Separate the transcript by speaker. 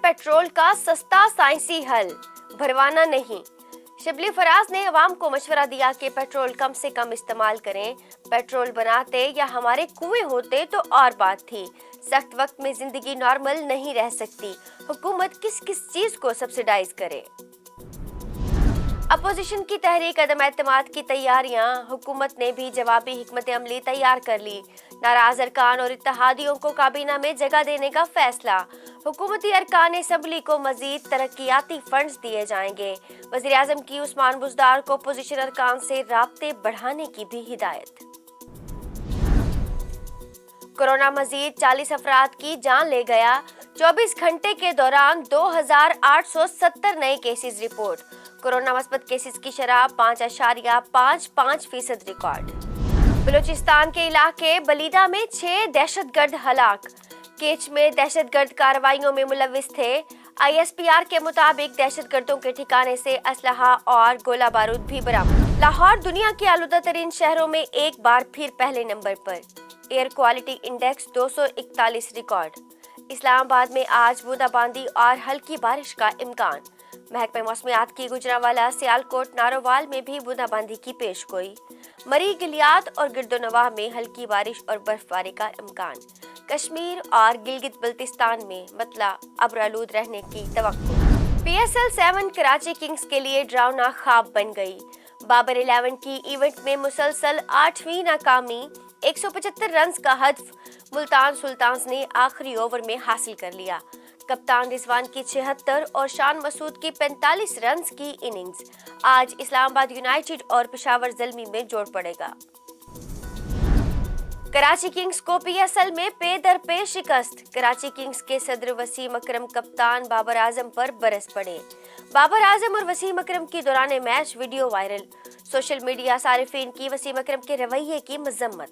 Speaker 1: Petrol का सस्ता साइंसी हल, भरवाना नहीं। शिबली फराज ने अवाम को मशवरा दिया कि पेट्रोल कम से कम इस्तेमाल करें। पेट्रोल बनाते या हमारे कुएं होते तो और बात थी। सख्त वक्त में जिंदगी नॉर्मल नहीं रह सकती। हुकूमत किस किस चीज को सब्सिडाइज करे। अपोजिशन की तहरीक अदम एतमाद की तैयारियां, हुकूमत ने भी जवाबी हिकमत अमली तैयार कर ली। नाराज अरकान और इत्तेहादियों को काबीना में जगह देने का फैसला। हुकूमती अरकान असम्बली को मजीद तरक्याती फंड्स दिए जाएंगे। वज़ीर आज़म की उस्मान बुज़दार को अपोजिशन अरकान से राब्ते बढ़ाने की भी हिदायत। कोरोना मजीद 40 अफराद की जान ले गया। 24 घंटे के दौरान 2870 नए केसेस रिपोर्ट। कोरोना मस्बत केसेस की शरह 5.55% रिकॉर्ड। बलूचिस्तान के इलाके बलीदा में 6 दहशतगर्द हलाक। केच में दहशतगर्द कार्रवाइयों में मुलविस थे। ISPR के मुताबिक दहशतगर्दों के ठिकाने से असलहा और गोला बारूद भी बरामद। लाहौर दुनिया के आलूदा तरीन शहरों में एक बार फिर पहले नंबर पर। Air quality index 241 record. Islamabad में आज बूंदाबांदी और हल्की बारिश का इम्कान। महकमे मौसमियात की गुजरांवाला, सियालकोट, नारोवाल में भी बूंदाबांदी की पेशगोई। मरी, गिलियात और गिरदोनवाह में हल्की बारिश और बर्फबारी का इम्कान। कश्मीर और गिलगित बल्तिस्तान में मतला अब्रालूद रहने की तवक्को। PSL 7 कराची किंग्स के लिए डरावना ख्वाब बन गई। बाबर 11 की इवेंट में मुसलसल 8वीं नाकामी। 175 रन का हदफ मुल्तान सुल्तान्स ने आखिरी ओवर में हासिल कर लिया। कप्तान रिजवान की 76 और शान मसूद की 45 रन की इनिंग्स। आज इस्लामाबाद यूनाइटेड और पेशावर ज़ल्मी में जोड़ पड़ेगा। कराची किंग्स को PSL में पे दर पे शिकस्त। कराची किंग्स के सदर वसीम अकरम कप्तान बाबर आजम पर बरस पड़े। बाबर आजम और वसीम अकरम की दौरान match video viral. Social media सारिफीन की वसीम अकरम के रवैये की मजम्मत।